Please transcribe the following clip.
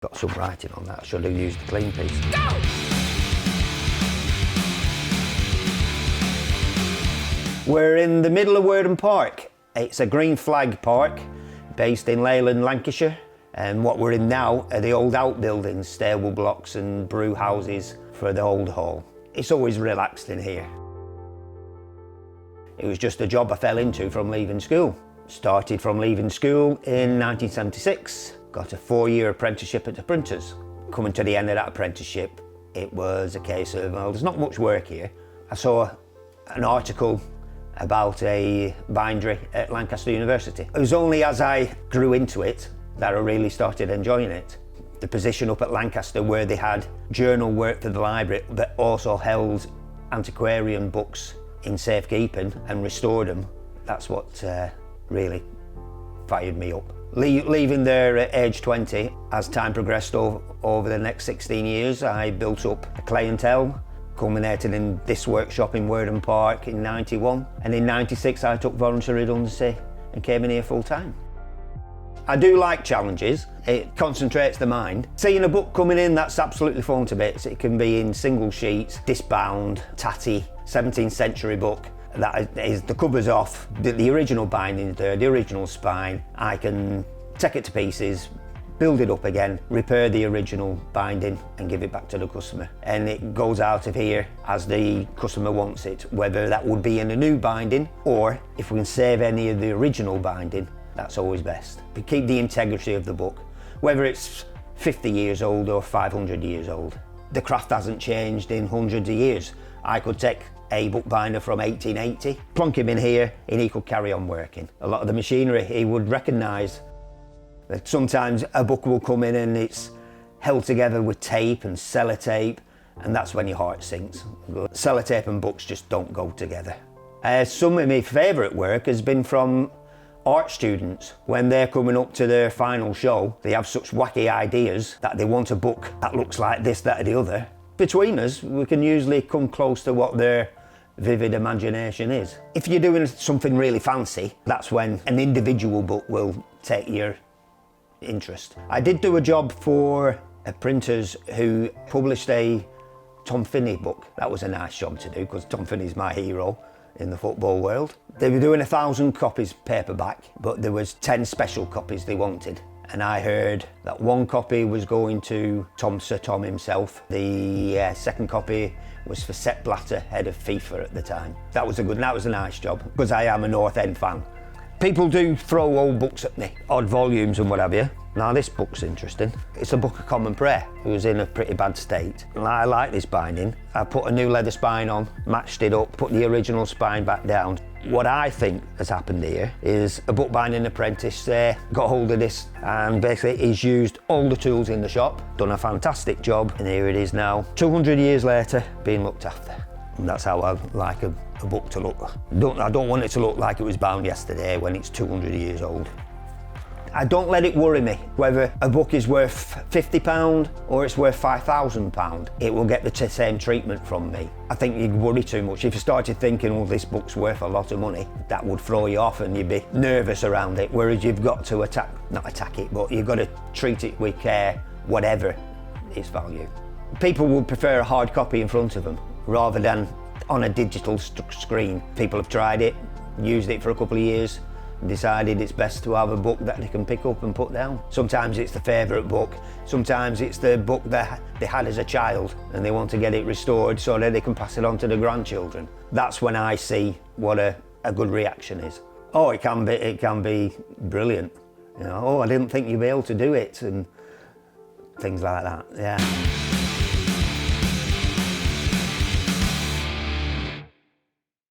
Got some writing on that, I should have used the clean piece. Go! We're in the middle of Worden Park. It's a green flag park based in Leyland, Lancashire. And what we're in now are the old outbuildings, stable blocks and brew houses for the old hall. It's always relaxed in here. It was just a job I fell into from leaving school. Started from leaving school in 1976. Got a 4-year apprenticeship at the printers. Coming to the end of that apprenticeship, it was a case of, well, there's not much work here. I saw an article about a bindery at Lancaster University. It was only as I grew into it that I really started enjoying it. The position up at Lancaster where they had journal work for the library but also held antiquarian books in safekeeping and restored them, that's what really fired me up. Leaving there at age 20, as time progressed over the next 16 years, I built up a clientele, culminated in this workshop in Worden Park in 91. And in 96, I took voluntary redundancy and came in here full time. I do like challenges, it concentrates the mind. Seeing a book coming in that's absolutely fallen to bits, it can be in single sheets, disbound, tatty, 17th century book. That is, the cover's off, the original binding's there, the original spine. I can take it to pieces, build it up again, repair the original binding and give it back to the customer. And it goes out of here as the customer wants it, whether that would be in a new binding or if we can save any of the original binding, that's always best. We keep the integrity of the book, whether it's 50 years old or 500 years old. The craft hasn't changed in hundreds of years. I could take a bookbinder from 1880, plonk him in here and he could carry on working. A lot of the machinery he would recognise. That sometimes a book will come in and it's held together with tape and sellotape, and that's when your heart sinks. Sellotape and books just don't go together. Some of my favourite work has been from art students. When they're coming up to their final show, they have such wacky ideas that they want a book that looks like this, that or the other. Between us, we can usually come close to what their vivid imagination is. If you're doing something really fancy, that's when an individual book will take your interest. I did do a job for printers who published a Tom Finney book. That was a nice job to do because Tom Finney's my hero in the football world. They were doing 1,000 copies paperback, but there was 10 special copies they wanted. And I heard that one copy was going to Sir Tom himself. The second copy was for Sepp Blatter, head of FIFA at the time. That was a nice job, because I am a North End fan. People do throw old books at me, odd volumes and what have you. Now this book's interesting. It's a book of common prayer. It was in a pretty bad state. And I like this binding. I put a new leather spine on, matched it up, put the original spine back down. What I think has happened here is a bookbinding apprentice got hold of this and basically he's used all the tools in the shop, done a fantastic job, and here it is now, 200 years later, being looked after. And that's how I like a book to look. I don't want it to look like it was bound yesterday when it's 200 years old. I don't let it worry me whether a book is worth £50 or it's worth £5,000. It will get the same treatment from me. I think you'd worry too much. If you started thinking, oh, this book's worth a lot of money, that would throw you off and you'd be nervous around it. Whereas you've got to not attack it, but you've got to treat it with care, whatever its value. People would prefer a hard copy in front of them rather than on a digital screen. People have tried it, used it for a couple of years, decided it's best to have a book that they can pick up and put down. Sometimes it's the favourite book, sometimes it's the book that they had as a child and they want to get it restored so that they can pass it on to the grandchildren. That's when I see what a good reaction is. Oh, it can be brilliant. You know, oh, I didn't think you'd be able to do it, and things like that, yeah.